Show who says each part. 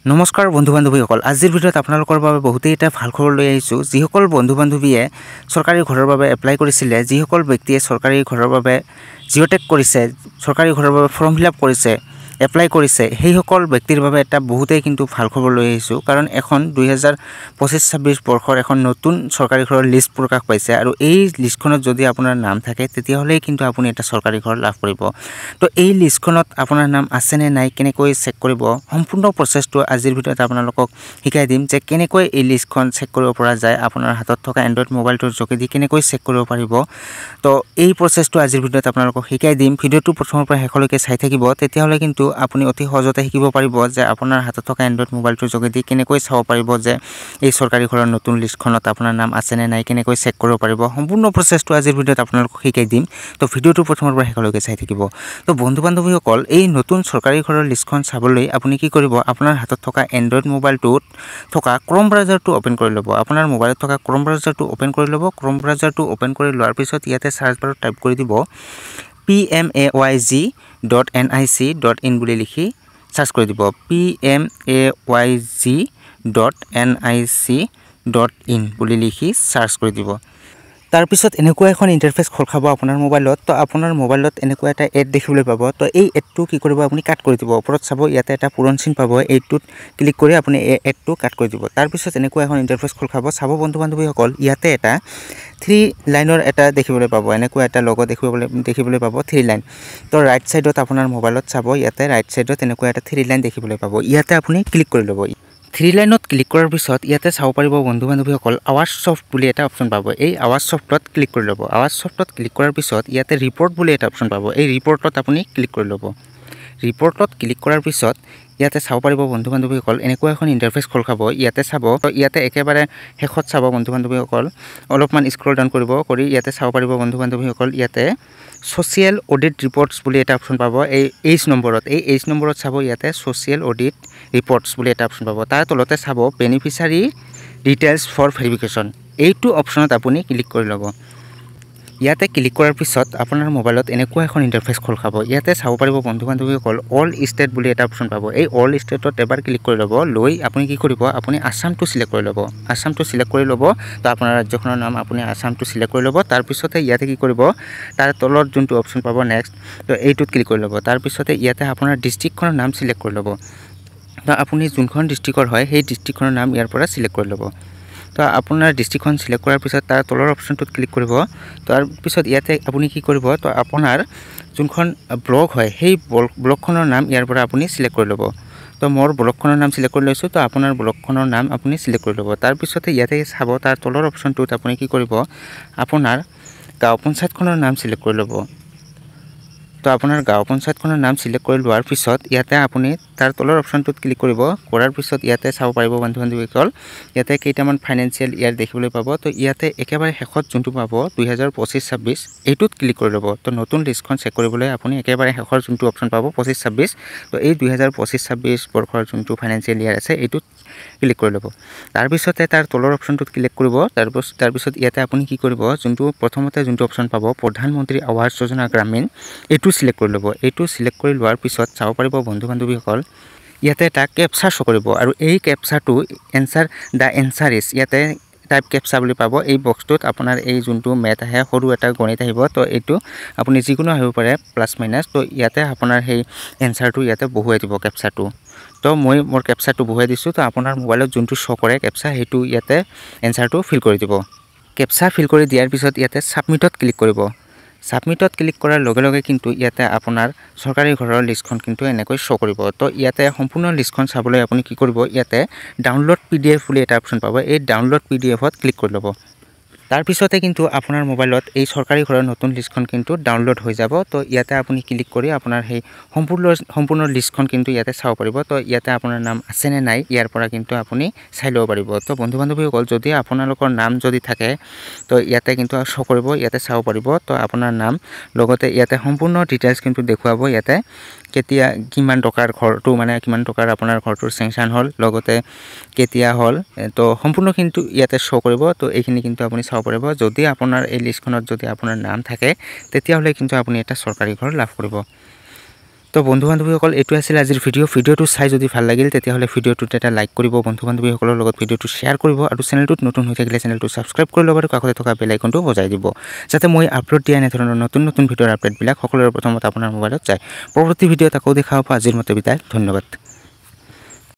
Speaker 1: নমস্কাৰ বন্ধু বান্ধৱীসকল আজিৰ ভিডিঅ'ত আপোনালোকৰ বাবে বহুতেই এটা ভাল খবৰ লৈ আহিছোঁ যিসকল বন্ধু বান্ধৱীয়ে চৰকাৰী ঘৰৰ বাবে এপ্লাই কৰিছিলে যিসকল ব্যক্তিয়ে চৰকাৰী ঘৰৰ বাবে জিঅ'টেক কৰিছে চৰকাৰী ঘৰৰ বাবে ফৰ্ম ফিলআপ কৰিছে এপ্লাই কৰিছে সেইসকল ব্যক্তিৰ বাবে এটা বহুতেই কিন্তু ভাল খবৰ লৈ আহিছোঁ কাৰণ এখন 2025-26 বৰ্ষৰ এখন নতুন চৰকাৰী ঘৰৰ লিষ্ট প্ৰকাশ পাইছে আৰু এই লিষ্টখনত যদি আপোনাৰ নাম থাকে তেতিয়াহ'লে কিন্তু আপুনি এটা চৰকাৰী ঘৰ লাভ কৰিব তো এই লিষ্টখনত আপোনাৰ নাম আছে নে নাই কেনেকৈ চেক কৰিব সম্পূৰ্ণ প্ৰচেছটো আজিৰ ভিডিঅ'ত আপোনালোকক শিকাই দিম যে কেনেকৈ এই লিষ্টখন চেক কৰিব পৰা যায় আপোনাৰ হাতত থকা এন্ড্ৰইড মোবাইলটোৰ যোগেদি কেনেকৈ চেক কৰিব পাৰিব তো এই প্ৰচেছটো আজিৰ ভিডিঅ'ত আপোনালোকক শিকাই দিম ভিডিঅ'টো প্ৰথমৰ পৰা শেষলৈকে চাই থাকিব তেতিয়াহ'লে কিন্তু আপুনি অতি সহজতে শিকিব পাৰিব যে আপোনাৰ হাতত থকা এন্ড্ৰইড মোবাইলটোৰ যোগেদি কেনেকৈ চাব পাৰিব যে এই চৰকাৰী ঘৰৰ নতুন লিষ্টখনত আপোনাৰ নাম আছে নে নাই কেনেকৈ চেক কৰিব পাৰিব সম্পূৰ্ণ প্ৰচেছটো আজিৰ ভিডিঅ'ত আপোনালোকক শিকাই দিম তো ভিডিঅ'টো প্ৰথমৰ পৰা শেষলৈকে চাই থাকিব তো বন্ধু বান্ধৱীসকল এই নতুন চৰকাৰী ঘৰৰ লিষ্টখন চাবলৈ আপুনি কি কৰিব আপোনাৰ হাতত থকা এন্ড্ৰইড মোবাইলটোত থকা ক্ৰম ব্ৰাউজাৰটো ওপেন কৰি ল'ব আপোনাৰ মোবাইলত থকা ক্ৰম ব্ৰাউজাৰটো ওপেন কৰি ল'ব ক্ৰম ব্ৰাউজাৰটো ওপেন কৰি লোৱাৰ পিছত ইয়াতে সাৰ্চ বাৰত টাইপ কৰি দিব pmayg.nic.in বুলি লিখি সাৰ্চ কৰি দিব pmayg.nic.in বুলি লিখি সাৰ্চ কৰি দিব তাৰ পিছত এনেকুৱা এখন ইন্টাৰফেস খোল খাব আপোনাৰ মোবাইলত তো আপোনাৰ মোবাইলত এনেকুৱা এটা এড দেখিবলৈ পাব তো এই এডটো কি কৰিব আপুনি কাট কৰি দিব ওপৰত চাব ইয়াতে এটা পুৰণ চিন পাব এইটোত ক্লিক কৰি আপুনি এই এডটো কাট কৰি দিব তাৰ পিছত এনেকুৱা এখন ইন্টাৰফেস খোল খাব চাব বন্ধু বান্ধৱীসকল ইয়াতে এটা 3 লাইনৰ এটা দেখিবলৈ পাব এনেকুৱা এটা লোগো দেখিবলৈ পাব 3 লাইন তো ৰাইট সাইডত আপোনাৰ মোবাইলত চাব ইয়াতে ৰাইট সাইডত এনেকুৱা এটা 3 লাইন দেখিবলৈ পাব ইয়াতে আপুনি ক্লিক কৰি ল'ব 3 লাইনত ক্লিক কৰাৰ পিছত ইয়াতে চাব পাৰিব বন্ধু বান্ধৱীসকল আৱাজ সফট বুলি এটা অপচন পাব এই আৱাজ সফটত ক্লিক কৰি ল'ব আৱাজ সফটত ক্লিক কৰাৰ পিছত ইয়াতে ৰিপৰ্ট বুলি এটা অপচন পাব এই ৰিপৰ্টত আপুনি ক্লিক কৰি ল'ব ৰিপৰ্টত ক্লিক কৰাৰ পিছত ইয়াতে চাব পাৰিব বন্ধু বান্ধৱীসকল এনেকুৱা এখন ইন্টাৰফেস খোল খাব ইয়াতে চাব তো ইয়াতে একেবাৰে শেষত চাব বন্ধু বান্ধৱীসকল অলপমান স্ক্ৰল ডাউন কৰিব কৰি ইয়াতে চাব পাৰিব বন্ধু বান্ধৱীসকল ইয়াতে সোশ্যাল অডিট ৰিপৰ্টছ বুলি এটা অপচন পাব এই এইচ নম্বৰত চাব ইয়াতে সোশ্যাল অডিট ৰিপৰ্টছ বুলি এটা অপচন পাব তাৰ তলতে চাব বেনিফিচিয়াৰী ডিটেইলছ ফৰ ভেৰিফিকেশ্যন এইটো অপচনত আপুনি ক্লিক কৰি ল'ব ইয়াতে ক্লিক কৰাৰ পিছত আপোনাৰ মোবাইলত এনেকুৱা এখন ইন্টাৰফেস খোল খাব ইয়াতে চাব পাৰিব বন্ধু বান্ধৱীসকল অল ষ্টেট বুলি এটা অপচন পাব এই অল ষ্টেটত এবাৰ ক্লিক কৰি ল'ব লৈ আপুনি কি কৰিব আপুনি আসামটো সিলেক্ট কৰি ল'ব আসামটো সিলেক্ট কৰি ল'ব তো আপোনাৰ ৰাজ্যখনৰ নাম আপুনি আসামটো সিলেক্ট কৰি ল'ব তাৰ পিছতে ইয়াতে কি কৰিব তাৰ তলত যোনটো অপচন পাব নেক্সট তো এইটোত ক্লিক কৰি ল'ব তাৰ পিছতে ইয়াতে আপোনাৰ ডিস্ট্ৰিক্টখনৰ নাম সিলেক্ট কৰি ল'ব তো আপুনি যোনখন ডিস্ট্ৰিক্টৰ হয় সেই ডিস্ট্ৰিক্টখনৰ নাম ইয়াৰ পৰা সিলেক্ট কৰি ল'ব তো আপোনাৰ ডিস্ট্ৰিক্টখন সিলেক্ট কৰাৰ পিছত তাৰ তলৰ অপচনটোত ক্লিক কৰিব তাৰ পিছত ইয়াতে আপুনি কি কৰিব তো আপোনাৰ যোনখন ব্লক হয় সেই ব্লকখনৰ নাম ইয়াৰ পৰা আপুনি সিলেক্ট কৰি ল'ব তো মোৰ ব্লকখনৰ নাম সিলেক্ট কৰি লৈছো তো আপোনাৰ ব্লকখনৰ নাম আপুনি সিলেক্ট কৰি ল'ব তাৰ পিছতে ইয়াতে চাব তাৰ তলৰ অপচনটোত আপুনি কি কৰিব আপোনাৰ গাঁও পঞ্চায়তখনৰ নাম সিলেক্ট কৰি ল'ব তো আপোনাৰ গাঁও পঞ্চায়তখনৰ নাম সিলেক্ট কৰি লোৱাৰ পিছত ইয়াতে আপুনি তাৰ তলৰ অপচনটোত ক্লিক কৰিব কৰাৰ পিছত ইয়াতে চাব পাৰিব বন্ধু বান্ধৱীসকল ইয়াতে কেইটামান ফাইনান্সিয়েল ইয়াৰ দেখিবলৈ পাব তো ইয়াতে একেবাৰে শেষত যোনটো পাব 2025-26 এইটোত ক্লিক কৰি ল'ব তো নতুন লিষ্টখন চেক কৰিবলৈ আপুনি একেবাৰে শেষৰ যোনটো অপচন পাব 25-26 তো এই 2025-26 বৰ্ষৰ যোনটো ফাইনান্সিয়েল ইয়াৰ আছে এইটোত ক্লিক কৰি ল'ব তাৰ পিছতে তাৰ তলৰ অপচনটোত ক্লিক কৰিব তাৰ পিছত ইয়াতে আপুনি কি কৰিব যোনটো প্ৰথমতে যোনটো অপচন পাব প্ৰধানমন্ত্ৰী আৱাস যোজনা গ্ৰামীণ এইটো সিলেক্ট কৰি ল'ব এইটো সিলেক্ট কৰি লোৱাৰ পিছত চাব পাৰিব বন্ধু বান্ধৱীসকল ইয়াতে এটা ক্যাপচা শো কৰিব আৰু এই ক্যাপচাটো দা এনসাৰ ইজ ইয়াতে টাইপ ক্যাপচা বুলি পাব এই বক্সটোত আপোনাৰ এই যোনটো মেথ আহে সৰু এটা গণিত আহিব তো এইটো আপুনি যিকোনো আহিব পাৰে প্লাস মাইনাস তো ইয়াতে আপোনাৰ সেই এনসাৰটো ইয়াতে বহুৱাই দিব ক্যাপচাটো তো মই মোৰ ক্যাপচাটো বহুৱাই দিছো তো আপোনাৰ মোবাইলত যোনটো শো কৰে ক্যাপচা হেতু ইয়াতে এনসাৰটো ফিল কৰি দিব ক্যাপচা ফিল কৰি দিয়াৰ পিছত ইয়াতে সাবমিটত ক্লিক কৰিব সাবমিটত ক্লিক কৰাৰ লগে লগে কিন্তু ইয়াতে আপোনাৰ চৰকাৰী ঘৰৰ লিষ্টখন কিন্তু এনেকৈ শো কৰিব তো ইয়াতে সম্পূৰ্ণ লিষ্টখন চাবলৈ আপুনি কি কৰিব ইয়াতে ডাউনলোড পিডিএফ বুলি এটা অপচন পাব এই ডাউনলোড পিডিএফত ক্লিক কৰি ল'ব তাৰ পিছতে কিন্তু আপোনাৰ মোবাইলত এই চৰকাৰী ঘৰৰ নতুন লিষ্টখন কিন্তু ডাউনলোড হৈ যাব তো ইয়াতে আপুনি ক্লিক কৰি আপোনাৰ সেই সম্পূৰ্ণ লিষ্টখন কিন্তু ইয়াতে চাব পাৰিব তো ইয়াতে আপোনাৰ নাম আছে নে নাই ইয়াৰ পৰা কিন্তু আপুনি চাই ল'ব পাৰিব তো বন্ধু বান্ধৱীসকল যদি আপোনালোকৰ নাম যদি থাকে তো ইয়াতে কিন্তু শো কৰিব ইয়াতে চাব পাৰিব তো আপোনাৰ নাম লগতে ইয়াতে সম্পূৰ্ণ ডিটেইলছ কিন্তু দেখুৱাব ইয়াতে কেতিয়া কিমান টকাৰ ঘৰটো মানে কিমান টকাৰ আপোনাৰ ঘৰটোৰ সেংশন হল লগতে কেতিয়া হল তো সম্পূৰ্ণ কিন্তু ইয়াতে শো কৰিব তো এইখিনি কিন্তু আপুনি চাব পাৰিব যদি আপোনাৰ এই লিষ্টখনত যদি আপোনাৰ নাম থাকে তেতিয়া হলে কিন্তু আপুনি এটা চৰকাৰী ঘৰ লাভ কৰিব তো বন্ধু বান্ধৱীসকল এইটো আছিল আজিৰ ভিডিঅ'টো চাই যদি ভাল লাগিল তেতিয়াহ'লে ভিডিঅ'টোত এটা লাইক কৰিব বন্ধু বান্ধৱীসকলৰ লগত ভিডিঅ'টো শ্বেয়াৰ কৰিব আৰু চেনেলটোত নতুন হৈ থাকিলে চেনেলটো ছাবস্ক্ৰাইব কৰি ল'ব আৰু কাষতে থকা বেল আইকনটো বজাই দিব যাতে মই আপলোড দিয়া এনে ধৰণৰ নতুন ভিডিঅ'ৰ আপডেটবিলাক সকলোৰে প্ৰথমতে আপোনাৰ মোবাইলত যায় পৰৱৰ্তী ভিডিঅ'ত আকৌ দেখা হ'ব আজিৰ মতে বিদায় ধন্যবাদ